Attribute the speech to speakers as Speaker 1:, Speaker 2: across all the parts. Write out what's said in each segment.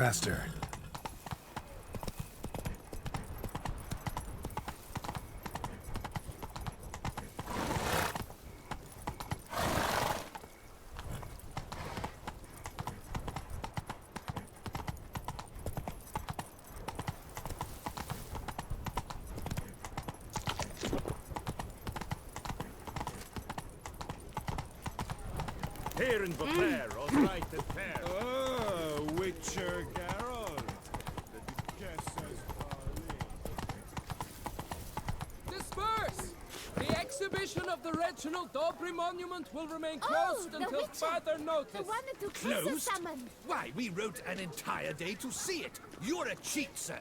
Speaker 1: faster.
Speaker 2: Here in the fair, or right at fair.
Speaker 3: Oh, Witcher Garol. The Duchess's Parley.
Speaker 4: Disperse! The exhibition of the Reginald Dobry Monument will remain closed
Speaker 5: the
Speaker 4: until
Speaker 5: Witcher.
Speaker 4: further notice.
Speaker 5: The one that took
Speaker 2: Closed?
Speaker 5: summoned.
Speaker 2: Why, we wrote an entire day to see it. You're a cheat, sir.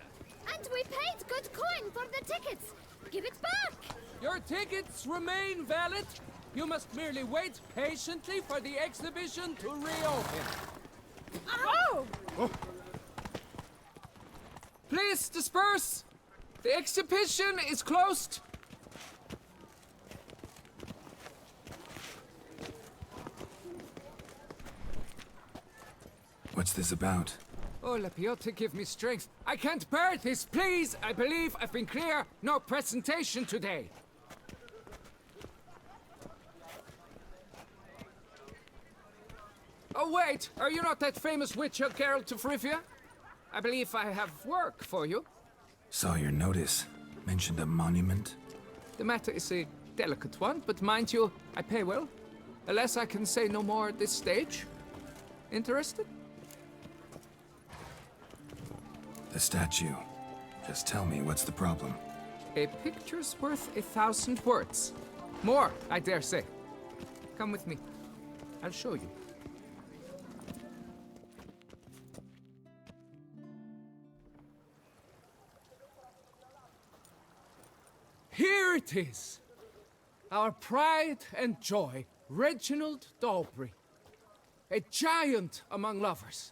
Speaker 5: And we paid good coin for the tickets. Give it back.
Speaker 4: Your tickets remain valid. You must merely wait patiently for the exhibition to reopen.
Speaker 5: Oh!
Speaker 4: Please disperse! The exhibition is closed!
Speaker 1: What's this about?
Speaker 4: Oh, Lapiotta, give me strength. I can't bear this, please! I believe I've been clear. No presentation today. Oh, wait! Are you not that famous witcher, Geralt of Rivia? I believe I have work for you.
Speaker 1: Saw your notice. Mentioned a monument.
Speaker 4: The matter is a delicate one, but mind you, I pay well. Alas, I can say no more at this stage. Interested?
Speaker 1: The statue. Just tell me, what's the problem?
Speaker 4: A picture's worth 1,000 words. More, I dare say. Come with me. I'll show you. Here it is! Our pride and joy, Reginald Dobry. A giant among lovers.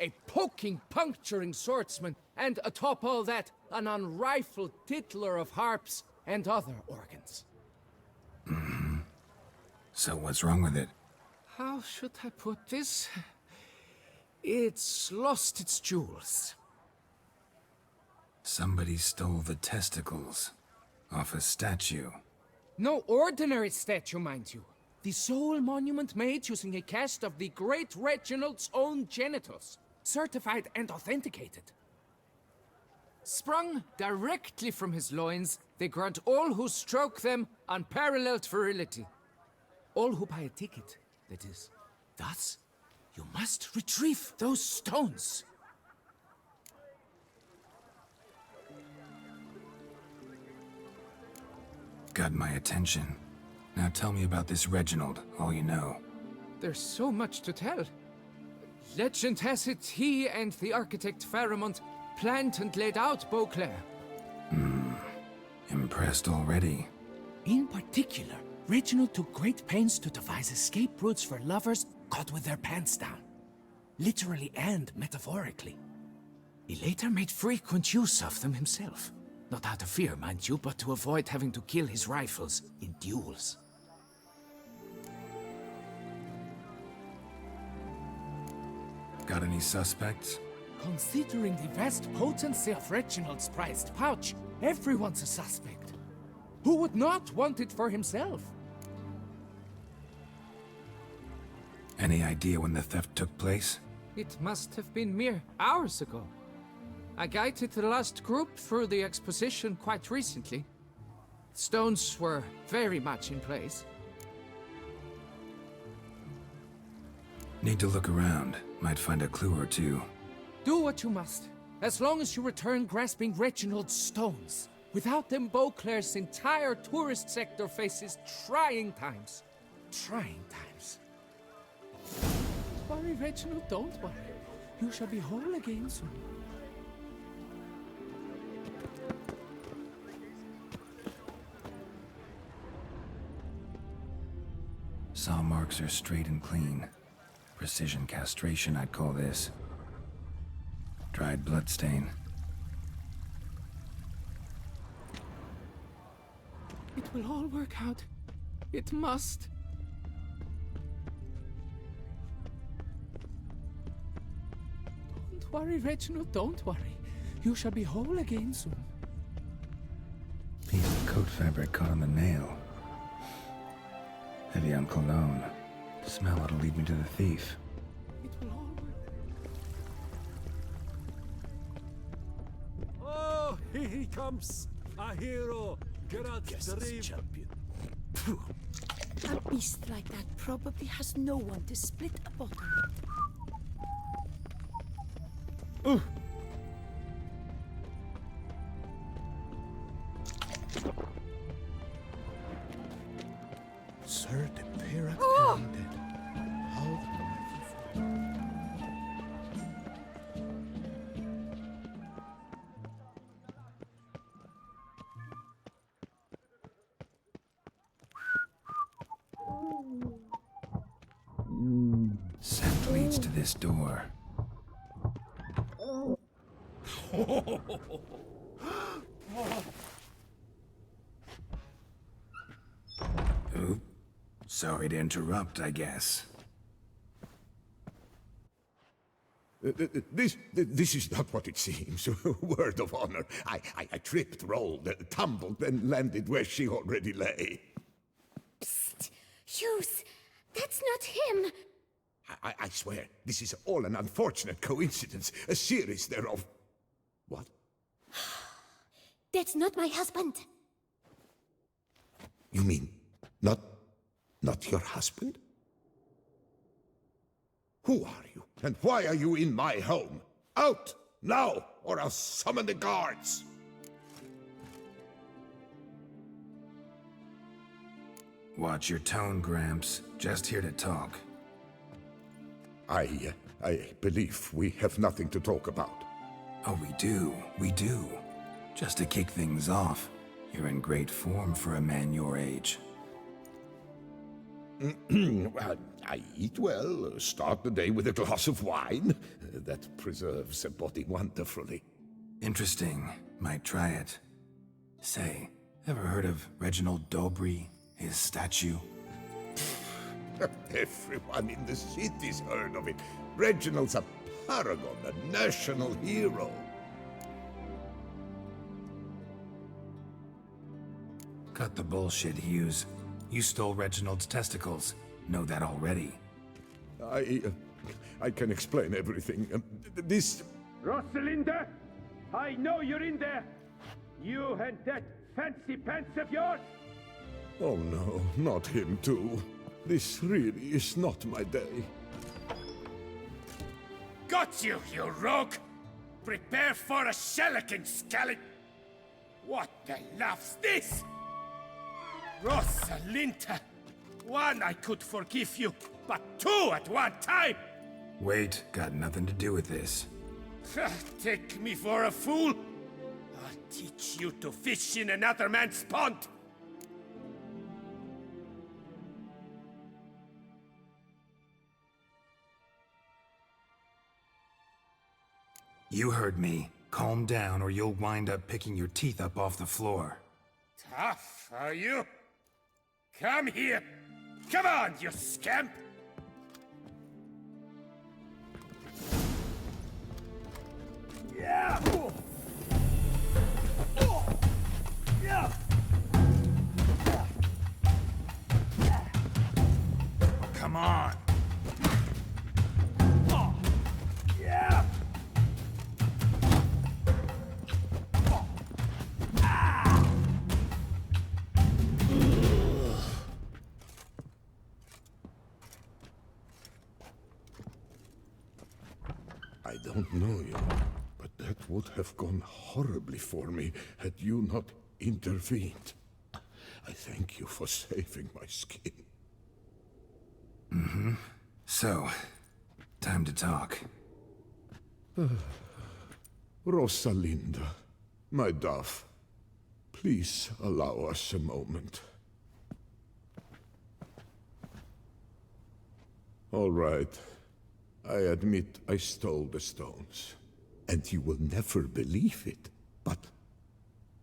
Speaker 4: A poking, puncturing swordsman, and atop all that, an unrifled tittler of harps and other organs.
Speaker 1: So what's wrong with it?
Speaker 4: How should I put this? It's lost its jewels.
Speaker 1: Somebody stole the testicles off a statue.
Speaker 4: No ordinary statue, mind you. The sole monument made using a cast of the great Reginald's own genitals, certified and authenticated. Sprung directly from his loins, they grant all who stroke them unparalleled virility. All who buy a ticket, that is. Thus, you must retrieve those stones.
Speaker 1: Got my attention. Now tell me about this Reginald, all you know.
Speaker 4: There's so much to tell. Legend has it he and the architect Pharamond planned and laid out Beauclair.
Speaker 1: Impressed already.
Speaker 4: In particular, Reginald took great pains to devise escape routes for lovers caught with their pants down. Literally and metaphorically. He later made frequent use of them himself. Not out of fear, mind you, but to avoid having to kill his rivals in duels.
Speaker 1: Got any suspects?
Speaker 4: Considering the vast potency of Reginald's prized pouch, everyone's a suspect. Who would not want it for himself?
Speaker 1: Any idea when the theft took place?
Speaker 4: It must have been mere hours ago. I guided the last group through the exposition quite recently. Stones were very much in place.
Speaker 1: Need to look around. Might find a clue or two.
Speaker 4: Do what you must, as long as you return grasping Reginald's stones. Without them, Beauclair's entire tourist sector faces trying times. Trying times. Don't worry, Reginald, don't worry. You shall be whole again soon.
Speaker 1: Saw marks are straight and clean. Precision castration, I'd call this. Dried bloodstain.
Speaker 4: It will all work out. It must. Don't worry, Reginald, don't worry. You shall be whole again soon.
Speaker 1: Piece of coat fabric caught on the nail. Heavy on cologne. Smell it'll lead me to the thief.
Speaker 4: It will all work.
Speaker 3: Oh, here he comes. A hero. Geralt's dream.
Speaker 2: champion.
Speaker 6: A beast like that probably has no one to split a bottle with.
Speaker 2: Sir de Pirac dead. How the merciful.
Speaker 1: Scent leads to this door. Oop. Sorry to interrupt, I guess.
Speaker 7: This is not what it seems. Word of honor. I tripped, rolled, tumbled, and landed where she already lay.
Speaker 5: Psst! Hughes, that's not him.
Speaker 7: I swear, this is all an unfortunate coincidence. A series thereof. What?
Speaker 5: That's not my husband.
Speaker 7: You mean, not your husband? Who are you? And why are you in my home? Out! Now! Or I'll summon the guards!
Speaker 1: Watch your tone, Gramps. Just here to talk.
Speaker 7: I believe we have nothing to talk about.
Speaker 1: Oh, we do. Just to kick things off, you're in great form for a man your age.
Speaker 7: Well, I eat well, start the day with a glass of wine. That preserves a body wonderfully.
Speaker 1: Interesting. Might try it. Say, ever heard of Reginald Dobry, his statue?
Speaker 7: Everyone in the city's heard of it. Reginald's a paragon, a national hero.
Speaker 1: Cut the bullshit, Hughes. You stole Reginald's testicles. Know that already.
Speaker 7: I can explain everything. This...
Speaker 8: Rosalinda, I know you're in there. You and that fancy pants of yours.
Speaker 7: Oh no, not him too. This really is not my day.
Speaker 8: Got you, you rogue! Prepare for a shellacking, scallop! What the laugh's this? Rosalinda! One, I could forgive you, but two at one time!
Speaker 1: Wait, got nothing to do with this.
Speaker 8: Take me for a fool? I'll teach you to fish in another man's pond!
Speaker 1: You heard me. Calm down or you'll wind up picking your teeth up off the floor.
Speaker 8: Tough, are you? Come here! Come on, you scamp! Yeah! Yeah!
Speaker 2: Come on.
Speaker 8: Yeah!
Speaker 7: I don't know you, but that would have gone horribly for me had you not intervened. I thank you for saving my skin.
Speaker 1: So, time to talk.
Speaker 7: Rosalinda, my dove, please allow us a moment. All right. I admit I stole the stones. And you will never believe it, but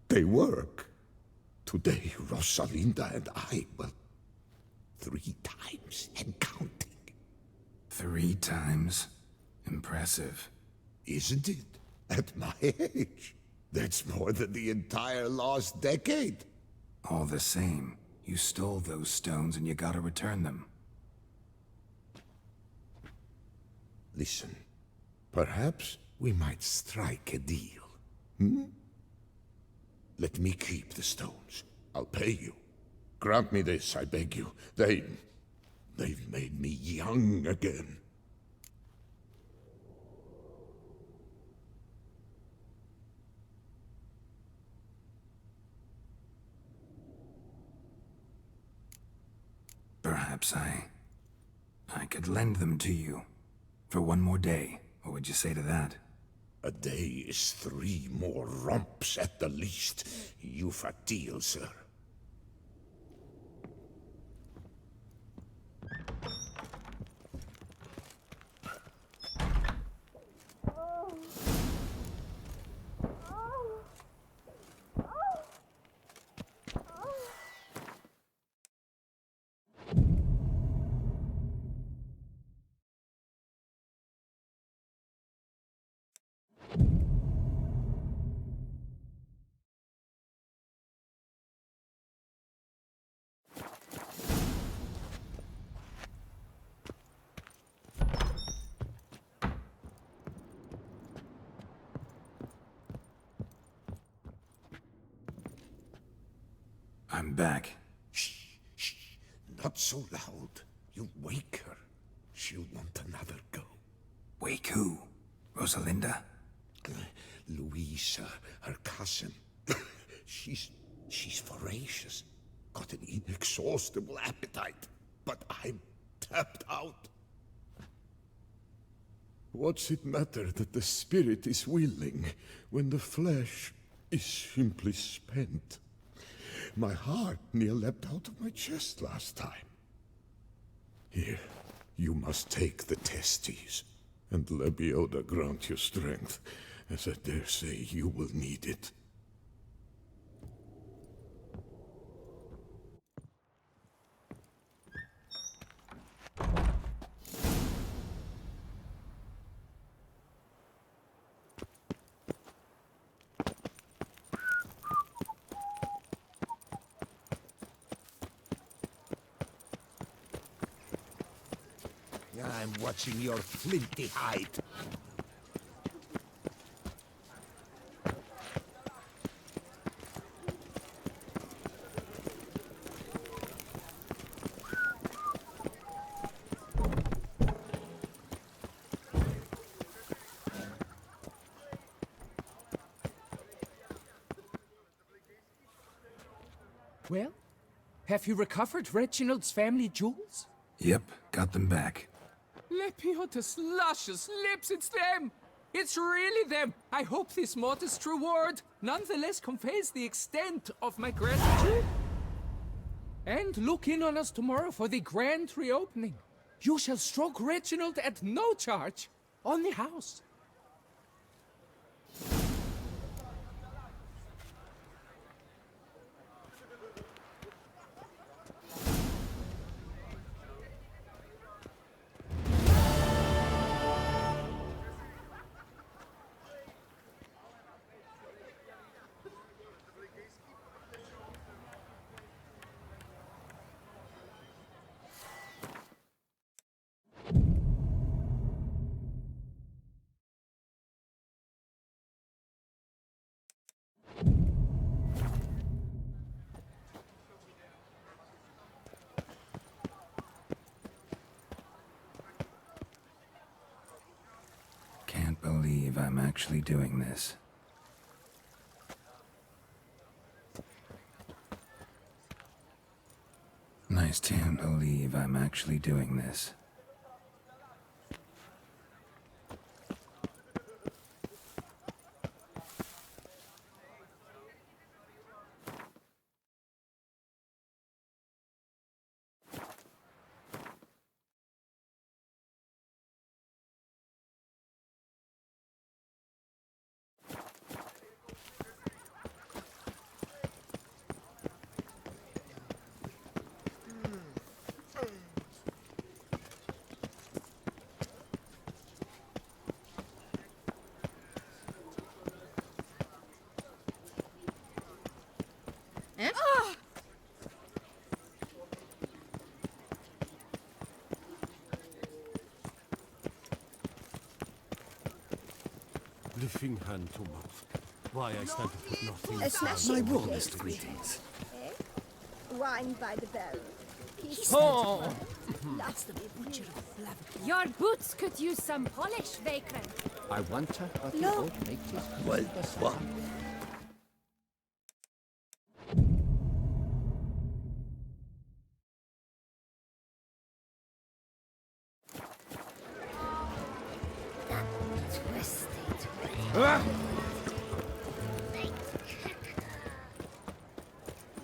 Speaker 7: they work. Today, Rosalinda and I, well, 3 times and counting.
Speaker 1: 3 times? Impressive.
Speaker 7: isn't it? At my age. That's more than the entire last decade.
Speaker 1: All the same, you stole those stones and you gotta return them.
Speaker 7: Listen, perhaps we might strike a deal. Hmm? Let me keep the stones. I'll pay you. Grant me this, I beg you. They've made me young again.
Speaker 1: Perhaps I could lend them to you. For one more day. What would you say to that?
Speaker 7: A day is 3 more romps at the least. You've a deal, sir.
Speaker 1: I'm back.
Speaker 7: Shh, shh. Not so loud. You wake her. She'll want another go.
Speaker 1: Wake who? Rosalinda?
Speaker 7: Louisa, her cousin. She's voracious. Got an inexhaustible appetite. But I'm tapped out. What's it matter that the spirit is willing when the flesh is simply spent? My heart near leapt out of my chest last time. Here, you must take the testes, and Lebioda grant you strength, as I dare say you will need it.
Speaker 2: I'm watching your flinty hide.
Speaker 4: Well, have you recovered Reginald's family jewels?
Speaker 1: Yep, got them back.
Speaker 4: Lepioda's luscious lips, it's them! It's really them! I hope this modest reward nonetheless conveys the extent of my gratitude. And look in on us tomorrow for the grand reopening. You shall stroke Reginald at no charge on the house.
Speaker 1: Can't believe I'm actually doing this. Nice to believe I'm actually doing this.
Speaker 3: Lifting hand to mouth. Why I stand with nothing.
Speaker 1: My warmest greetings.
Speaker 9: Wine by the barrel.
Speaker 4: Oh!
Speaker 6: That's the butcher of Flavor.
Speaker 5: Your boots could use some polish, Vagrant.
Speaker 4: I wonder what the old mate is.
Speaker 7: Well, what?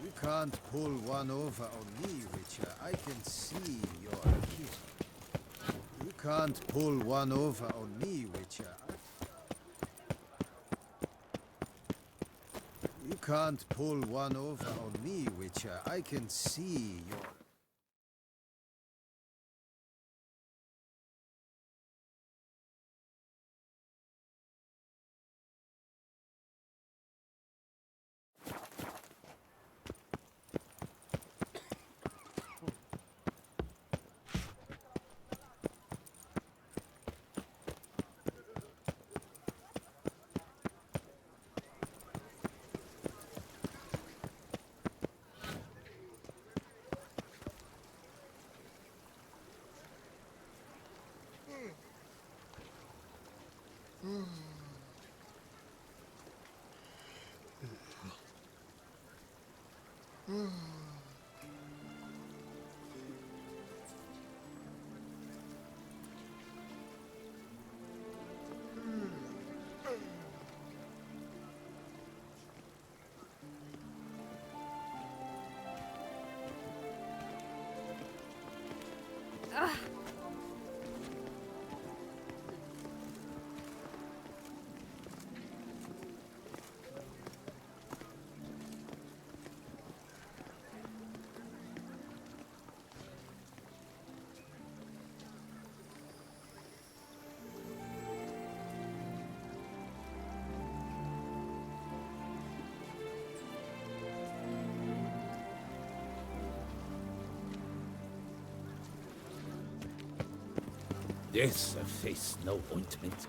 Speaker 10: You can't pull one over on me, Witcher. I can see you're here. You can't pull one over on me, Witcher. You can't pull one over on me, Witcher. I can see you're...
Speaker 8: This a face no ointment.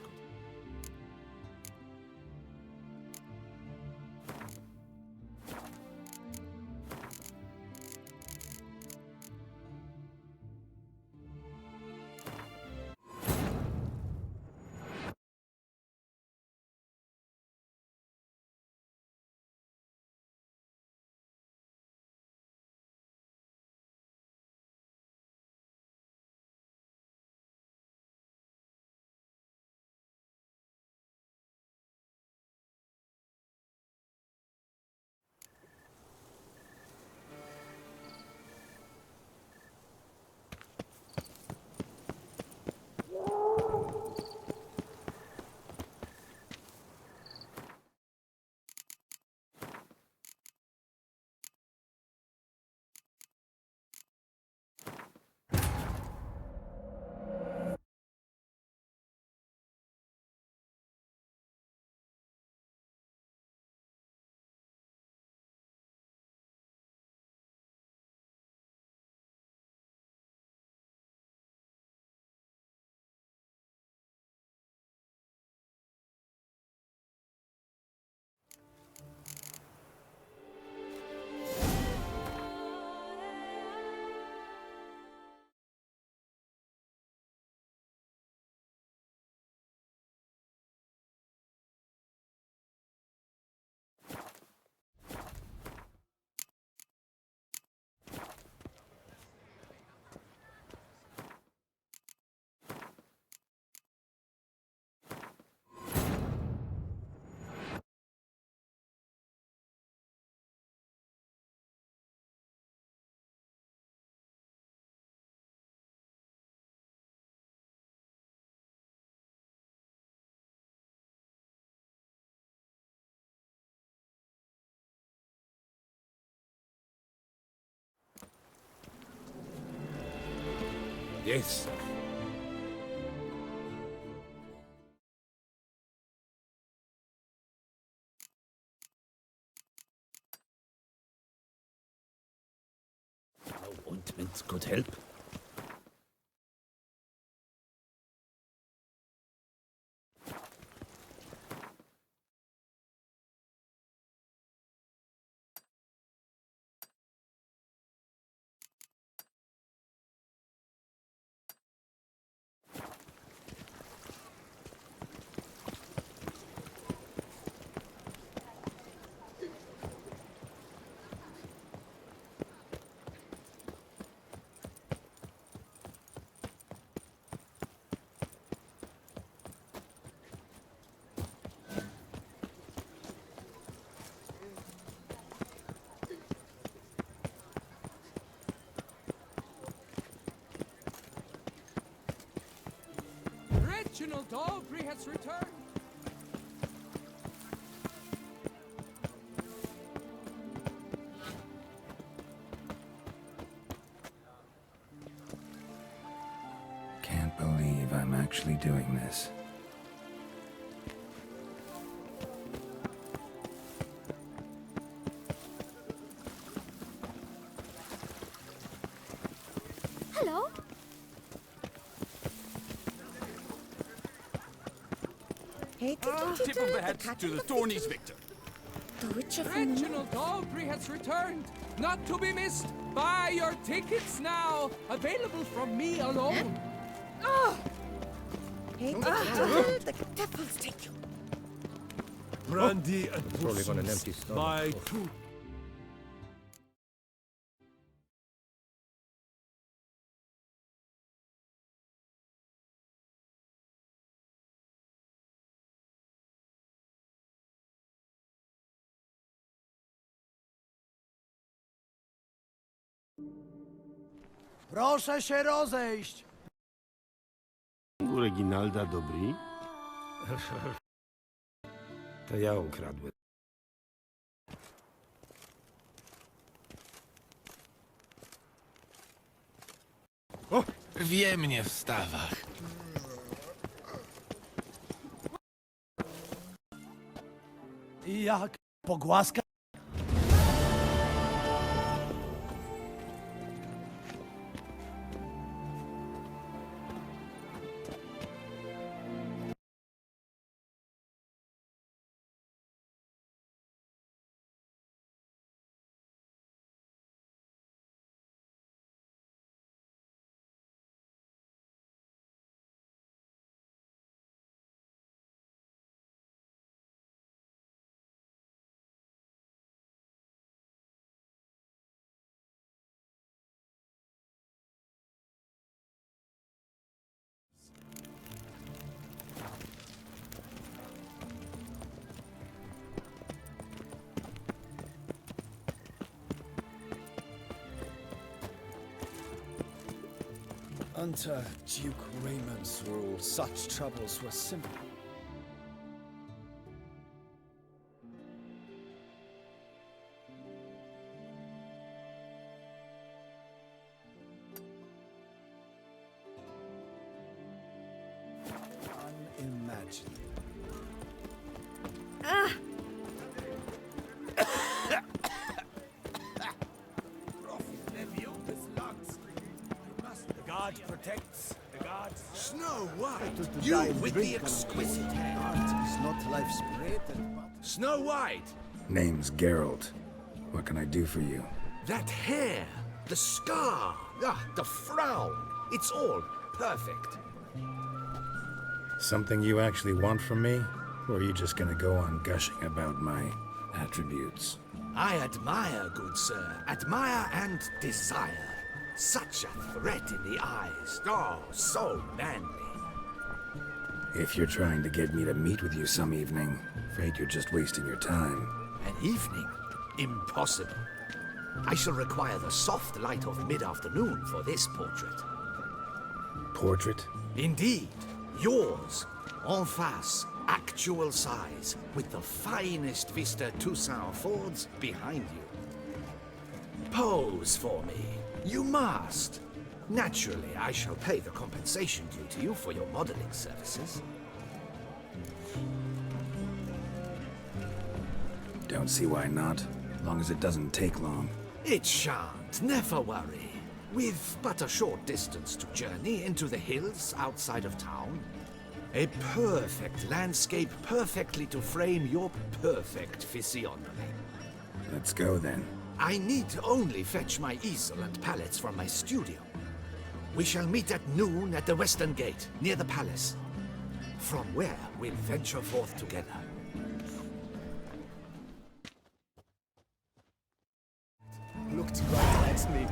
Speaker 8: This
Speaker 2: ointment could help.
Speaker 4: Reginald Aubrey has returned.
Speaker 1: Can't believe I'm actually doing this.
Speaker 5: Hello?
Speaker 2: Tip of the hat to the Thorny's victor.
Speaker 4: Reginald Aubrey has returned, not to be missed. Buy your tickets now. Available from me alone.
Speaker 9: The devils take you.
Speaker 3: Brandy and
Speaker 11: Probably got an empty
Speaker 3: pussy.
Speaker 11: stomach.
Speaker 3: My two.
Speaker 10: Proszę się rozejść!
Speaker 11: U Reginalda Dobry? To ja ukradłem.
Speaker 2: Wie mnie w stawach.
Speaker 10: I jak? Pogłaska?
Speaker 12: Under Duke Raymond's rule, such troubles were simple. Unimaginable.
Speaker 2: God protects. The gods.
Speaker 10: Snow White!
Speaker 2: You with the exquisite hair.
Speaker 10: Art is not life's bread and butter.
Speaker 2: Snow White.
Speaker 1: Name's Geralt. What can I do for you?
Speaker 2: That hair, the scar, the frown. It's all perfect.
Speaker 1: Something you actually want from me? Or are you just gonna go on gushing about my attributes?
Speaker 2: I admire, good sir. Admire and desire. Such a threat in the eyes. Oh, so manly.
Speaker 1: If you're trying to get me to meet with you some evening, afraid you're just wasting your time.
Speaker 2: An evening? Impossible. I shall require the soft light of mid-afternoon for this portrait.
Speaker 1: Portrait?
Speaker 2: Indeed. Yours. En face. Actual size. With the finest vista Toussaint affords behind you. Pose for me. You must. Naturally, I shall pay the compensation due to you for your modeling services.
Speaker 1: Don't see why not. Long as it doesn't take long.
Speaker 2: It shan't. Never worry. With but a short distance to journey into the hills outside of town. A perfect landscape perfectly to frame your perfect physiognomy.
Speaker 1: Let's go then.
Speaker 2: I need only fetch my easel and pallets from my studio. We shall meet at noon at the western gate, near the palace. From where we'll venture forth together.
Speaker 12: Looked right at me.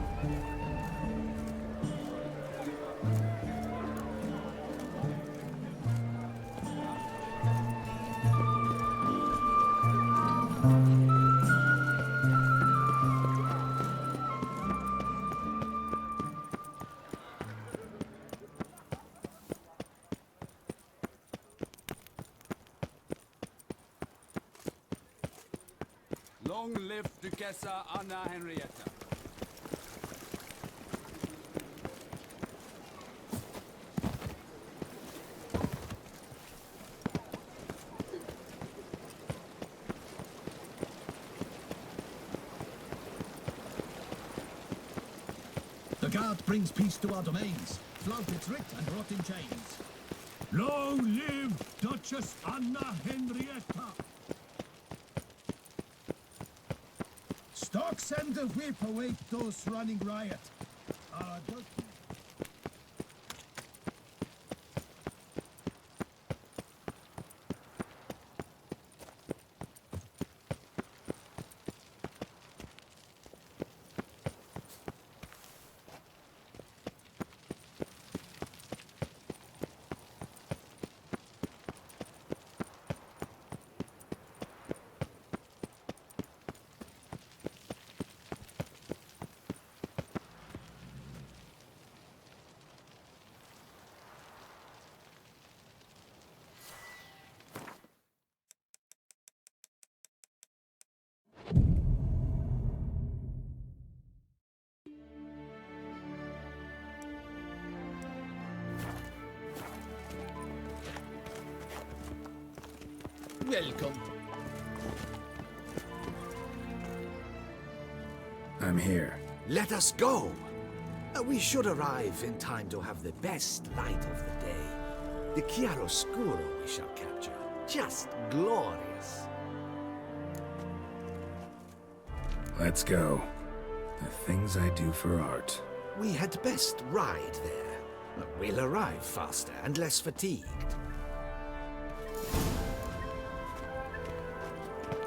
Speaker 3: Long live Duchessa Anna Henrietta.
Speaker 13: The guard brings peace to our domains. Flout its writ and rot in chains. Long live Duchess Anna Henrietta! Stocks and the whip await those running riot.
Speaker 2: Welcome.
Speaker 1: I'm here.
Speaker 2: Let us go. We should arrive in time to have the best light of the day. The chiaroscuro we shall capture. Just glorious.
Speaker 1: Let's go. The things I do for art.
Speaker 2: We had best ride there. We'll arrive faster and less fatigued.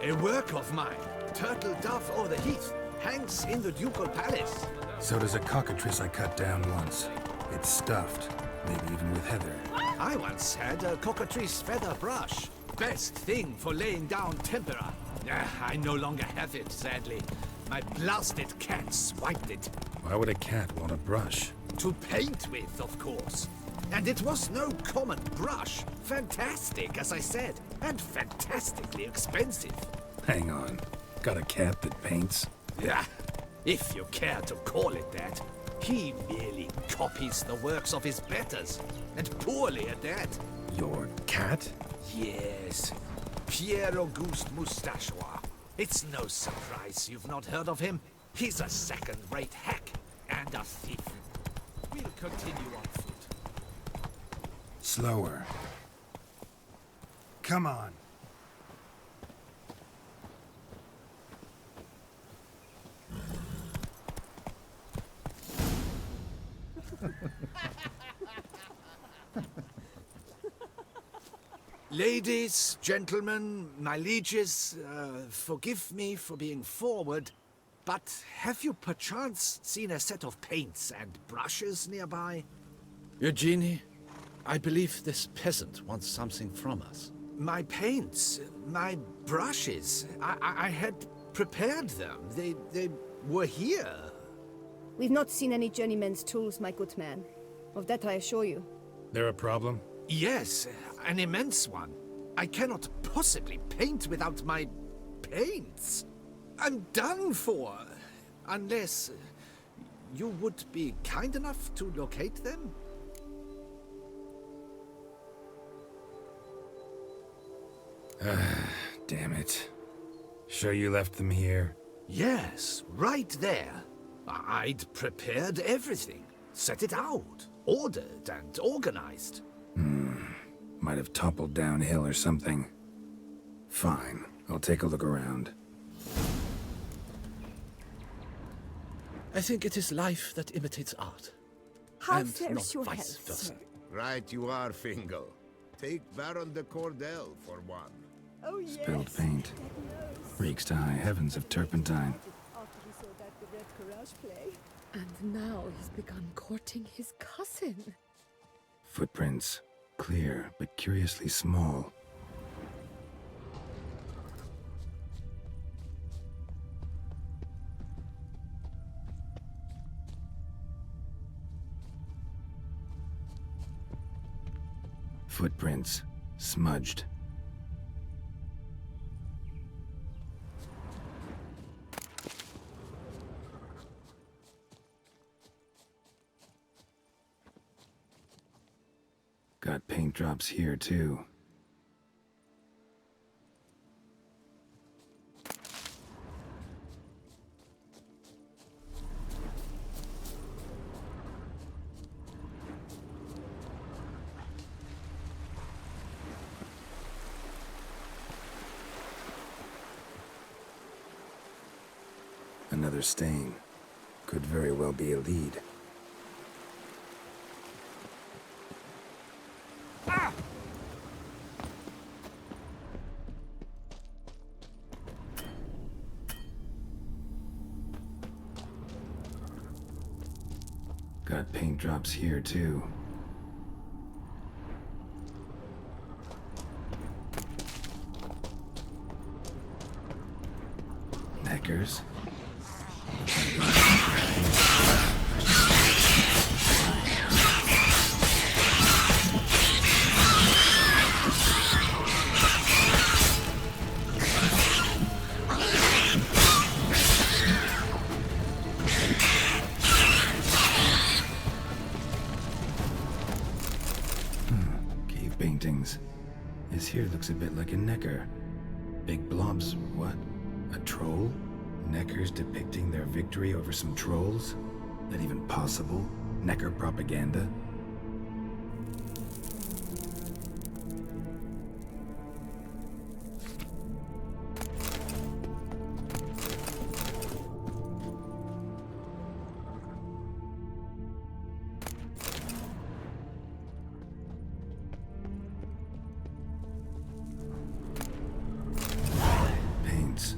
Speaker 2: A work of mine, Turtle Dove o'er the Heath, hangs in the ducal palace.
Speaker 1: So does a cockatrice I cut down once. It's stuffed, maybe even with heather.
Speaker 2: I once had a cockatrice feather brush. Best thing for laying down tempera. I no longer have it, sadly. My blasted cat swiped it.
Speaker 1: Why would a cat want a brush?
Speaker 2: To paint with, of course. And it was no common brush. Fantastic, as I said, and fantastically expensive.
Speaker 1: Hang on. Got a cat that paints?
Speaker 2: Yeah, if you care to call it that. He merely copies the works of his betters, and poorly at that.
Speaker 1: Your cat?
Speaker 2: Yes, Pierre Auguste Moustachois. It's no surprise you've not heard of him. He's a second-rate hack and a thief. We'll continue on foot.
Speaker 1: Slower. Come on.
Speaker 2: Ladies, gentlemen, my lieges, forgive me for being forward, but have you perchance seen a set of paints and brushes nearby? Eugenie, I believe this peasant wants something from us. My paints, my brushes, I had prepared them. They were here.
Speaker 14: We've not seen any journeyman's tools, my good man. Of that I assure you.
Speaker 1: There a problem?
Speaker 2: Yes, an immense one. I cannot possibly paint without my paints. I'm done for. Unless you would be kind enough to locate them?
Speaker 1: Damn it. Sure you left them here?
Speaker 2: Yes, right there. I'd prepared everything. Set it out. Ordered and organized.
Speaker 1: Might have toppled downhill or something. Fine, I'll take a look around.
Speaker 2: I think it is life that imitates art.
Speaker 6: How
Speaker 2: and
Speaker 6: fares
Speaker 2: not
Speaker 6: your
Speaker 2: vice
Speaker 6: health,
Speaker 2: versa.
Speaker 6: sir?
Speaker 7: Right you are, Fingal. Take Baron de Cordell for one.
Speaker 6: Oh, yes.
Speaker 1: Spilled paint. Reeks to high heavens of turpentine.
Speaker 14: After he saw that the Red Courage play.
Speaker 9: And now he's begun courting his cousin.
Speaker 1: Footprints. Clear, but curiously small. Footprints. Smudged. Got paint drops here, too. Another stain. Could very well be a lead. Got paint drops here, too. Neckers. Cave paintings. This here looks a bit like a necker. Big blobs, what? A troll? Neckers depicting their victory over some trolls? That even possible? Necker propaganda? Paints.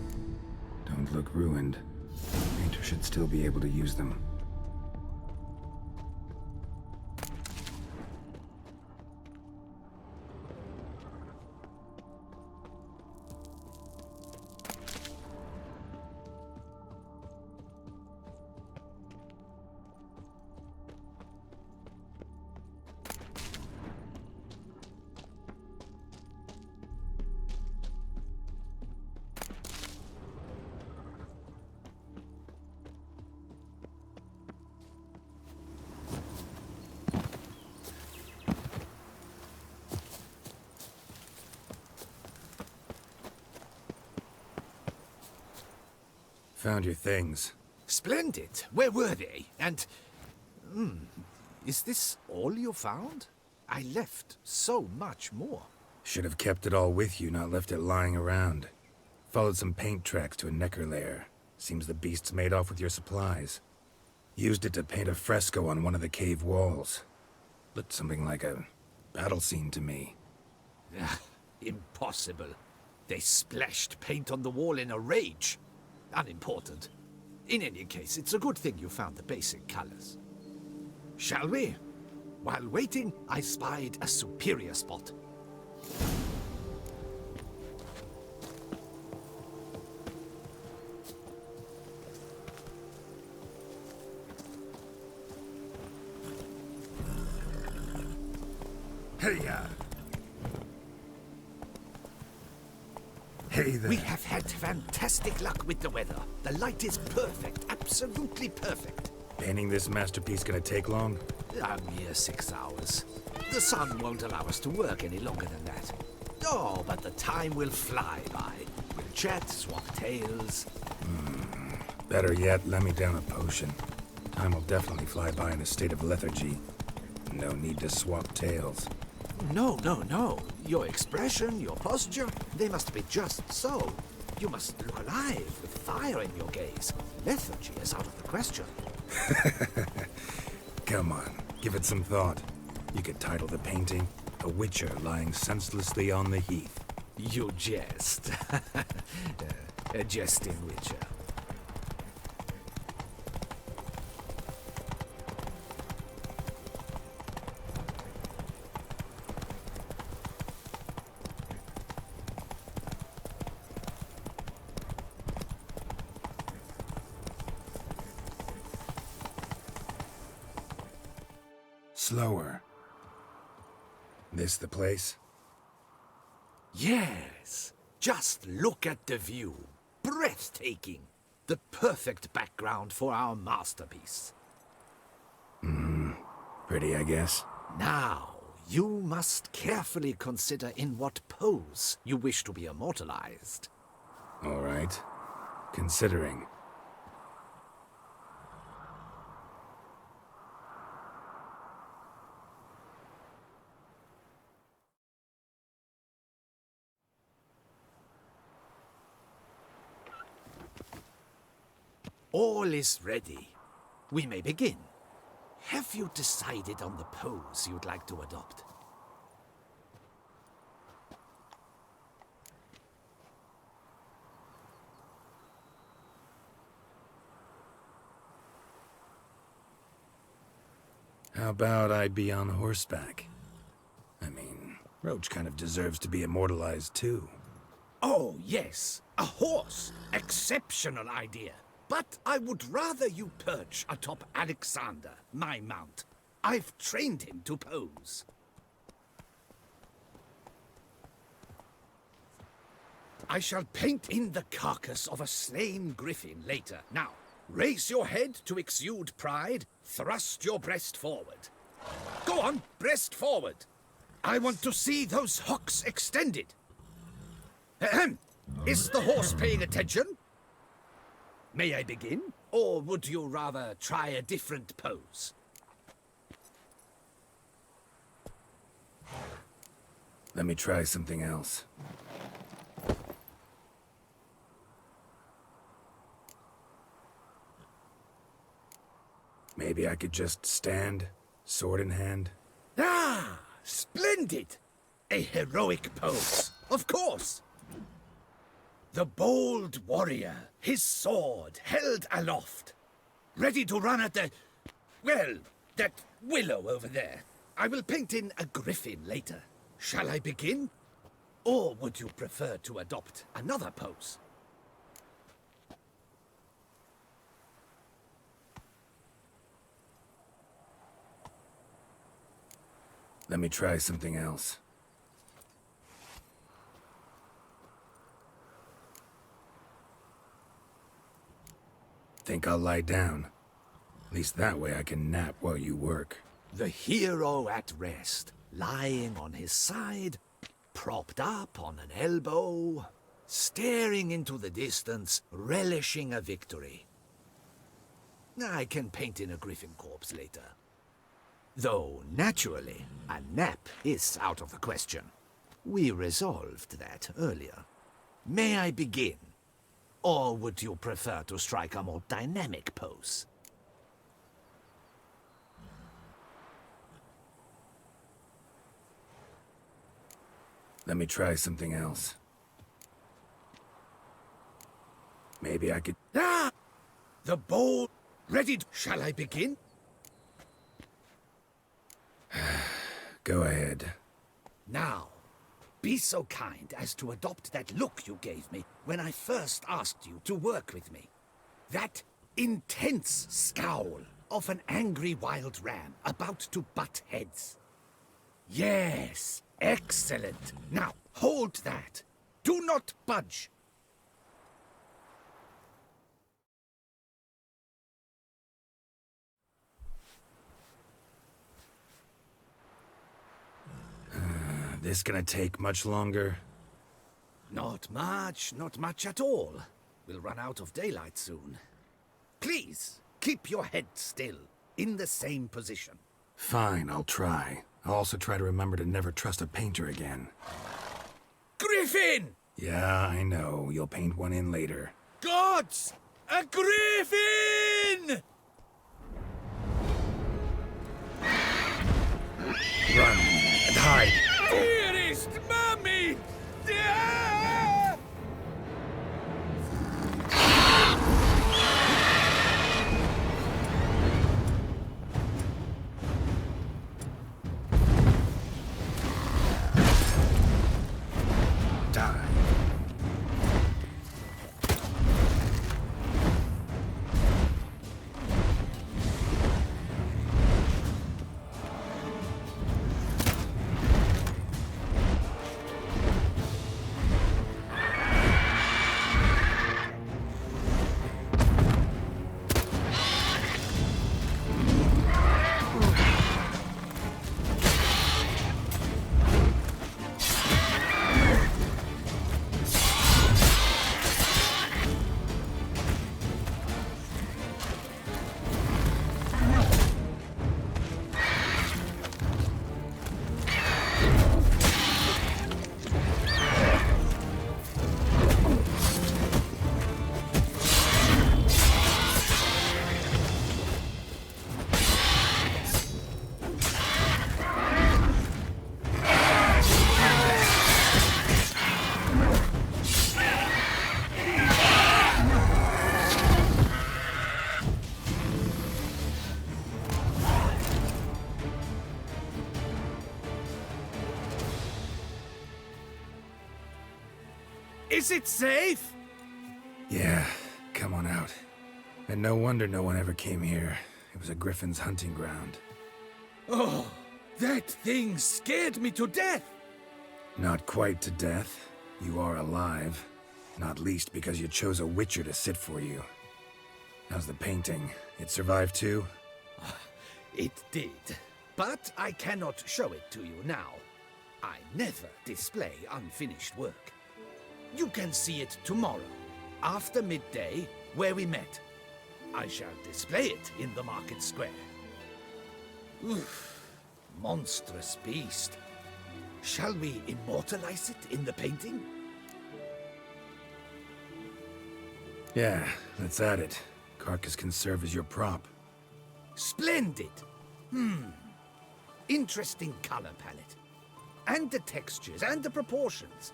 Speaker 1: Don't look ruined. Painter should still be able to use them. Found your things.
Speaker 2: Splendid. Where were they? And... is this all you found? I left so much more.
Speaker 1: Should have kept it all with you, not left it lying around. Followed some paint tracks to a necker lair. Seems the beast's made off with your supplies. Used it to paint a fresco on one of the cave walls. Looked something like a battle scene to me.
Speaker 2: Impossible. They splashed paint on the wall in a rage. Unimportant. In any case, it's a good thing you found the basic colors. Shall we? While waiting, I spied a superior spot.
Speaker 1: Hey-ya! Hey there.
Speaker 2: We have had fantastic luck with the weather. The light is perfect, absolutely perfect.
Speaker 1: Painting this masterpiece gonna take long?
Speaker 2: A mere 6 hours. The sun won't allow us to work any longer than that. Oh, but the time will fly by. We'll chat, swap tales.
Speaker 1: Better yet, let me down a potion. Time will definitely fly by in a state of lethargy. No need to swap tails.
Speaker 2: No, no, no. Your expression, your posture, they must be just so. You must look alive with fire in your gaze. Lethargy is out of the question.
Speaker 1: Come on, give it some thought. You could title the painting, A Witcher Lying Senselessly on the Heath.
Speaker 2: You jest. A jesting witcher.
Speaker 1: Slower. This the place?
Speaker 2: Yes. Just look at the view. Breathtaking. The perfect background for our masterpiece.
Speaker 1: Pretty, I guess.
Speaker 2: Now, you must carefully consider in what pose you wish to be immortalized.
Speaker 1: All right. Considering.
Speaker 2: All is ready. We may begin. Have you decided on the pose you'd like to adopt?
Speaker 1: How about I be on horseback? I mean, Roach kind of deserves to be immortalized too.
Speaker 2: Oh, yes. A horse. Exceptional idea. But I would rather you perch atop Alexander, my mount. I've trained him to pose. I shall paint in the carcass of a slain griffin later. Now, raise your head to exude pride. Thrust your breast forward. Go on, breast forward. I want to see those hocks extended. Ahem. Is the horse paying attention? May I begin? Or would you rather try a different pose?
Speaker 1: Let me try something else. Maybe I could just stand, sword in hand.
Speaker 2: Ah, splendid! A heroic pose, of course. The bold warrior, his sword held aloft, ready to run at that willow over there. I will paint in a griffin later. Shall I begin? Or would you prefer to adopt another pose?
Speaker 1: Let me try something else. Think I'll lie down. At least that way I can nap while you work.
Speaker 2: The hero at rest, lying on his side, propped up on an elbow, staring into the distance, relishing a victory. I can paint in a griffin corpse later. Though, naturally, a nap is out of the question. We resolved that earlier. May I begin? Or would you prefer to strike a more dynamic pose?
Speaker 1: Let me try something else. Maybe I could...
Speaker 2: Ah! The bowl ready. Shall I begin?
Speaker 1: Go ahead.
Speaker 2: Now, be so kind as to adopt that look you gave me when I first asked you to work with me. That intense scowl of an angry wild ram about to butt heads. Yes, excellent. Now, hold that. Do not budge.
Speaker 1: This gonna take much longer?
Speaker 2: Not much at all. We'll run out of daylight soon. Please, keep your head still, in the same position.
Speaker 1: Fine, I'll try. I'll also try to remember to never trust a painter again.
Speaker 2: Griffin!
Speaker 1: Yeah, I know. You'll paint one in later.
Speaker 2: Gods! A griffin!
Speaker 1: Run and hide.
Speaker 2: Dearest Mummy! Ah!
Speaker 1: Die.
Speaker 2: Is it safe?
Speaker 1: Yeah, come on out. And no wonder no one ever came here. It was a griffin's hunting ground.
Speaker 2: Oh, that thing scared me to death!
Speaker 1: Not quite to death. You are alive. Not least because you chose a witcher to sit for you. How's the painting? It survived too?
Speaker 2: It did. But I cannot show it to you now. I never display unfinished work. You can see it tomorrow, after midday, where we met. I shall display it in the market square. Oof, monstrous beast. Shall we immortalize it in the painting?
Speaker 1: Yeah, let's add it. Carcass can serve as your prop.
Speaker 2: Splendid! Interesting color palette. And the textures and the proportions.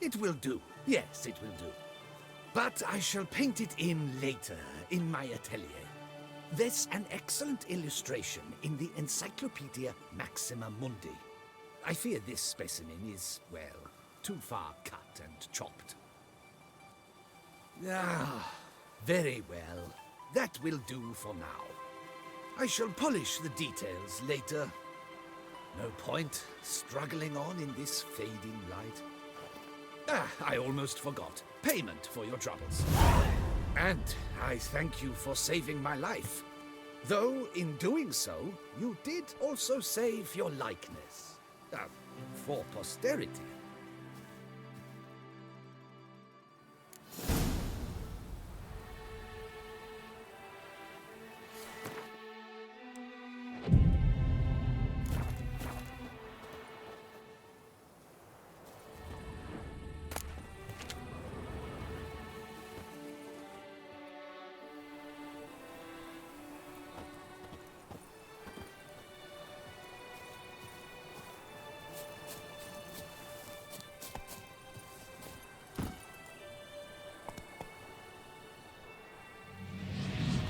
Speaker 2: It will do. Yes, it will do. But I shall paint it in later, in my atelier. There's an excellent illustration in the Encyclopedia Maxima Mundi. I fear this specimen is, well, too far cut and chopped. Ah, very well. That will do for now. I shall polish the details later. No point struggling on in this fading light. Ah, I almost forgot. Payment for your troubles. And I thank you for saving my life. Though, in doing so, you did also save your likeness. For posterity.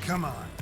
Speaker 1: Come on.